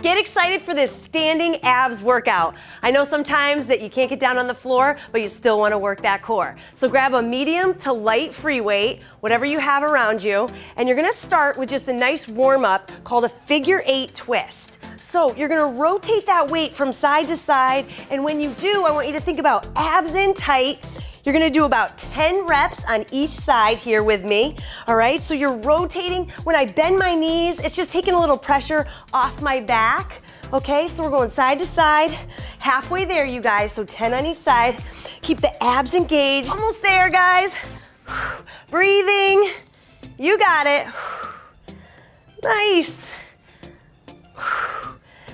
get excited for this standing abs workout. I know sometimes that you can't get down on the floor, but you still want to work that core. So grab a medium to light free weight, whatever you have around you, and you're going to start with just a nice warm-up called a figure 8 twist. So you're going to rotate that weight from side to side, and when you do, I want you to think about abs in tight. You're gonna do about 10 reps on each side here with me, all right? So you're rotating. When I bend my knees, it's just taking a little pressure off my back, okay? So we're going side to side, halfway there, you guys, so 10 on each side. Keep the abs engaged. Almost there, guys. Breathing. You got it. Nice.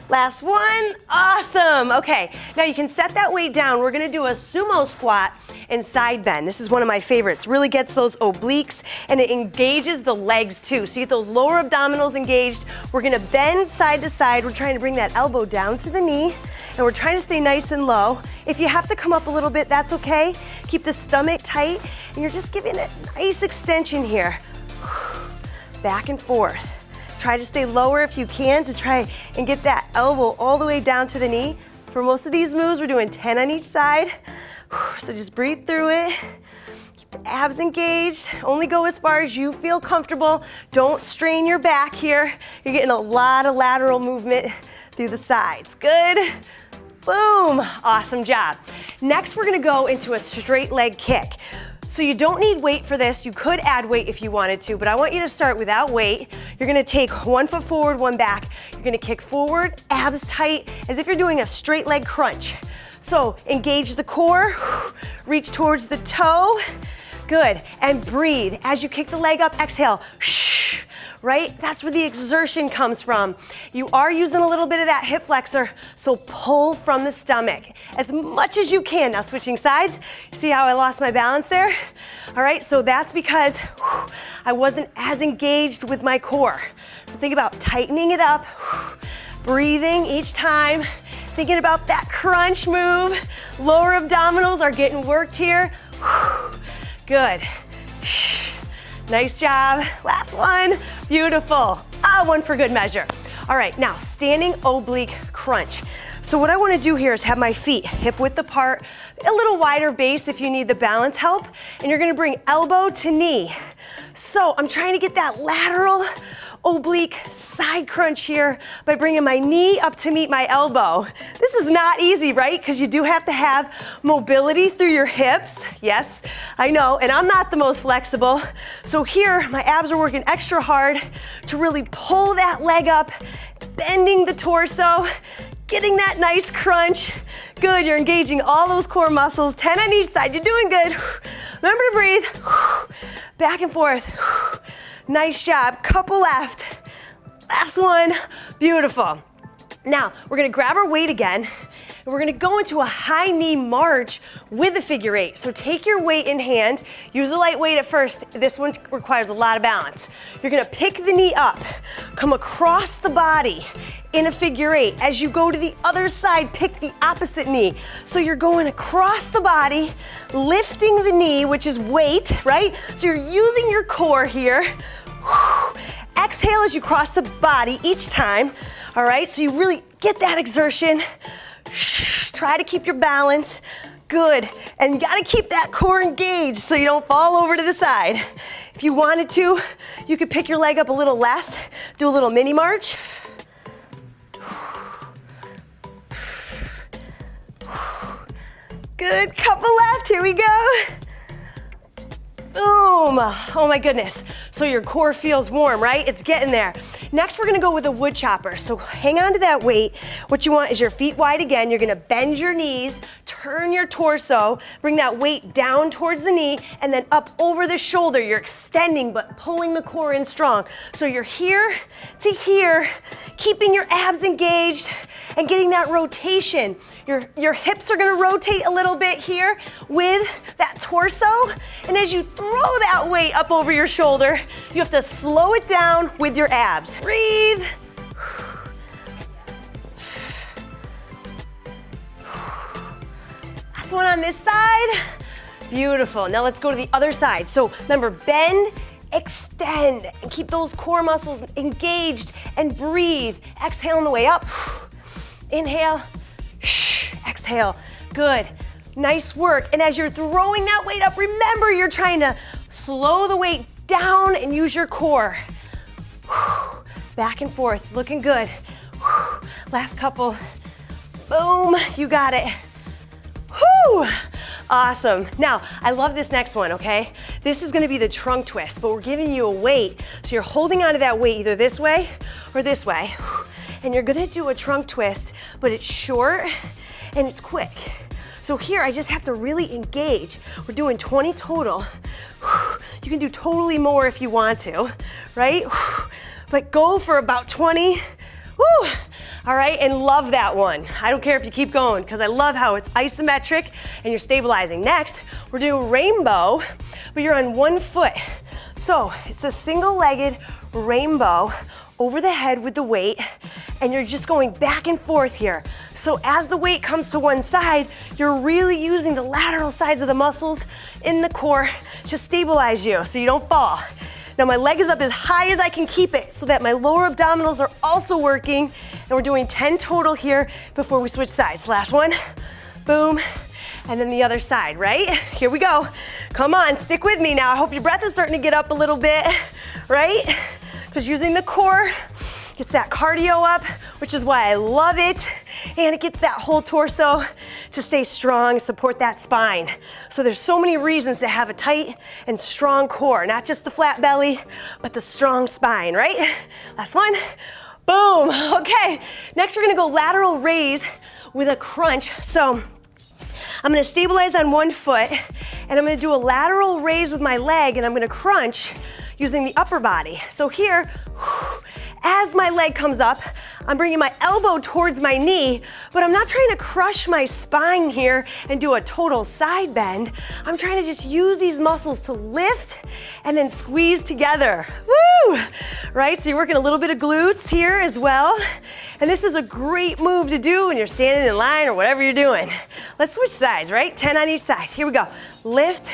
Last one, awesome. Okay, now you can set that weight down. We're gonna do a sumo squat and side bend. This is one of my favorites. Really gets those obliques and it engages the legs too. So you get those lower abdominals engaged. We're gonna bend side to side. We're trying to bring that elbow down to the knee and we're trying to stay nice and low. If you have to come up a little bit, that's okay. Keep the stomach tight and you're just giving it nice extension here. Back and forth. Try to stay lower if you can to try and get that elbow all the way down to the knee. For most of these moves, we're doing 10 on each side. So just breathe through it. Keep the abs engaged. Only go as far as you feel comfortable. Don't strain your back here. You're getting a lot of lateral movement through the sides. Good. Boom. Awesome job. Next, we're gonna go into a straight leg kick. So you don't need weight for this. You could add weight if you wanted to, but I want you to start without weight. You're gonna take one foot forward, one back. You're gonna kick forward, abs tight, as if you're doing a straight leg crunch. So engage the core, reach towards the toe. Good, and breathe. As you kick the leg up, exhale, right? That's where the exertion comes from. You are using a little bit of that hip flexor, so pull from the stomach as much as you can. Now switching sides, see how I lost my balance there? All right, so that's because I wasn't as engaged with my core. So think about tightening it up, breathing each time, thinking about that crunch move. Lower abdominals are getting worked here. Good. Nice job. Last one. Beautiful. One for good measure. All right, now standing oblique crunch. So what I want to do here is have my feet hip width apart, a little wider base if you need the balance help, and you're going to bring elbow to knee. So I'm trying to get that lateral oblique side crunch here by bringing my knee up to meet my elbow. This is not easy, right? Because you do have to have mobility through your hips. Yes, I know, and I'm not the most flexible. So here, my abs are working extra hard to really pull that leg up, bending the torso, getting that nice crunch. Good, you're engaging all those core muscles, 10 on each side. You're doing good. Remember to breathe. Back and forth. Nice job, couple left. Last one, beautiful. Now, we're gonna grab our weight again, and we're gonna go into a high knee march with a figure 8. So take your weight in hand, use a light weight at first. This one requires a lot of balance. You're gonna pick the knee up, come across the body in a figure 8. As you go to the other side, pick the opposite knee. So you're going across the body, lifting the knee, which is weight, right? So you're using your core here. Exhale as you cross the body each time, all right? So you really get that exertion. Try to keep your balance. Good, and you gotta keep that core engaged so you don't fall over to the side. If you wanted to, you could pick your leg up a little less, do a little mini march. Good, couple left, here we go. Boom, oh my goodness. So your core feels warm, right? It's getting there. Next, we're gonna go with a wood chopper. So hang on to that weight. What you want is your feet wide again. You're gonna bend your knees, turn your torso, bring that weight down towards the knee, and then up over the shoulder. You're extending, but pulling the core in strong. So you're here to here, keeping your abs engaged and getting that rotation. Your hips are gonna rotate a little bit here with that torso. And as you throw that weight up over your shoulder, you have to slow it down with your abs. Breathe. Last one on this side. Beautiful. Now let's go to the other side. So remember, bend, extend, and keep those core muscles engaged and breathe. Exhale on the way up. Inhale, exhale. Good. Nice work. And as you're throwing that weight up, remember you're trying to slow the weight down and use your core. Back and forth, looking good. Last couple. Boom, you got it. Whew. Awesome. Now, I love this next one, okay? This is gonna be the trunk twist, but we're giving you a weight. So you're holding onto that weight either this way or this way. And you're gonna do a trunk twist, but it's short and it's quick. So here, I just have to really engage. We're doing 20 total. You can do totally more if you want to, right? But go for about 20. Woo! All right, and love that one. I don't care if you keep going, because I love how it's isometric and you're stabilizing. Next, we're doing rainbow, but you're on one foot. So it's a single-legged rainbow over the head with the weight, and you're just going back and forth here. So as the weight comes to one side, you're really using the lateral sides of the muscles in the core to stabilize you so you don't fall. Now my leg is up as high as I can keep it so that my lower abdominals are also working, and we're doing 10 total here before we switch sides. Last one, boom, and then the other side, right? Here we go. Come on, stick with me now. I hope your breath is starting to get up a little bit, right? Because using the core gets that cardio up, which is why I love it, and it gets that whole torso to stay strong, support that spine. So there's so many reasons to have a tight and strong core, not just the flat belly, but the strong spine, right? Last one, boom. Okay, next we're gonna go lateral raise with a crunch. So I'm gonna stabilize on one foot, and I'm gonna do a lateral raise with my leg, and I'm gonna crunch using the upper body. So here, as my leg comes up, I'm bringing my elbow towards my knee, but I'm not trying to crush my spine here and do a total side bend. I'm trying to just use these muscles to lift and then squeeze together. Woo! Right, so you're working a little bit of glutes here as well. And this is a great move to do when you're standing in line or whatever you're doing. Let's switch sides, right? 10 on each side. Here we go. Lift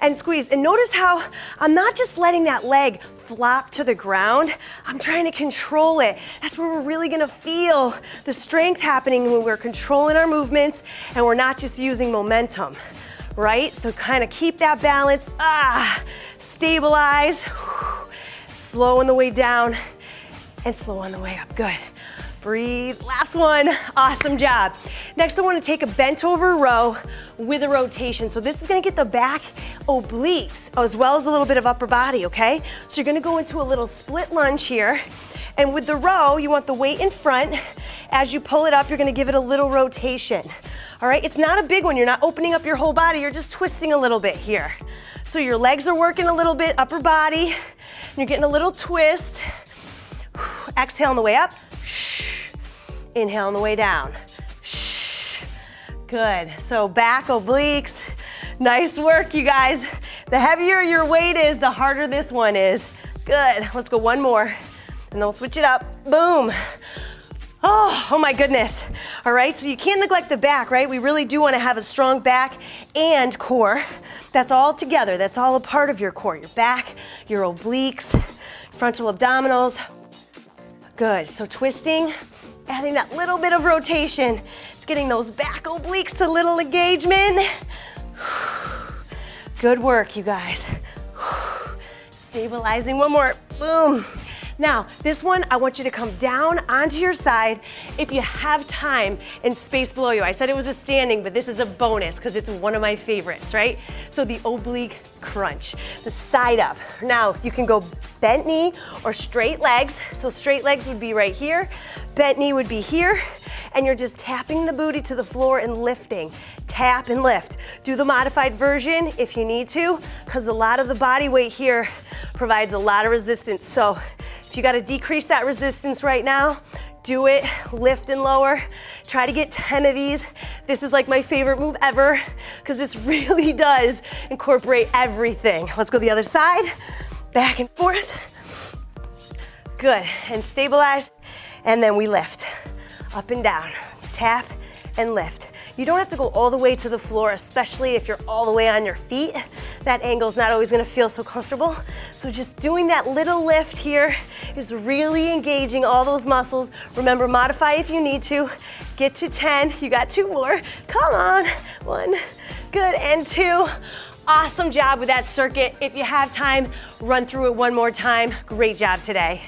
and squeeze. And notice how I'm not just letting that leg flop to the ground. I'm trying to control it. That's where we're really gonna feel the strength happening when we're controlling our movements and we're not just using momentum, right? So kind of keep that balance. Stabilize. Slow on the way down and slow on the way up. Good. Breathe. Last one. Awesome job. Next, I want to take a bent over row with a rotation. So this is going to get the back obliques as well as a little bit of upper body, okay? So you're going to go into a little split lunge here. And with the row, you want the weight in front. As you pull it up, you're going to give it a little rotation. All right? It's not a big one. You're not opening up your whole body. You're just twisting a little bit here. So your legs are working a little bit, upper body. And you're getting a little twist. Exhale on the way up. Inhale on the way down. Good. So back obliques. Nice work, you guys. The heavier your weight is, the harder this one is. Good. Let's go one more, and then we'll switch it up. Boom. Oh my goodness. All right, so you can't neglect the back, right? We really do want to have a strong back and core. That's all together. That's all a part of your core. Your back, your obliques, frontal abdominals. Good. So twisting, adding that little bit of rotation. It's getting those back obliques to little engagement. Good work, you guys. Stabilizing, one more, boom. Now, this one, I want you to come down onto your side if you have time and space below you. I said it was a standing, but this is a bonus because it's one of my favorites, right? So the oblique crunch, the side up. Now, you can go bent knee or straight legs. So straight legs would be right here, bent knee would be here, and you're just tapping the booty to the floor and lifting. Tap and lift. Do the modified version if you need to, because a lot of the body weight here provides a lot of resistance. So if you got to decrease that resistance right now, do it, lift and lower. Try to get 10 of these. This is like my favorite move ever because this really does incorporate everything. Let's go the other side, back and forth. Good, and stabilize, and then we lift. Up and down, tap and lift. You don't have to go all the way to the floor, especially if you're all the way on your feet. That angle's not always gonna feel so comfortable. So just doing that little lift here is really engaging all those muscles. Remember, modify if you need to. Get to 10, you got 2 more. Come on, 1, good, and 2. Awesome job with that circuit. If you have time, run through it one more time. Great job today.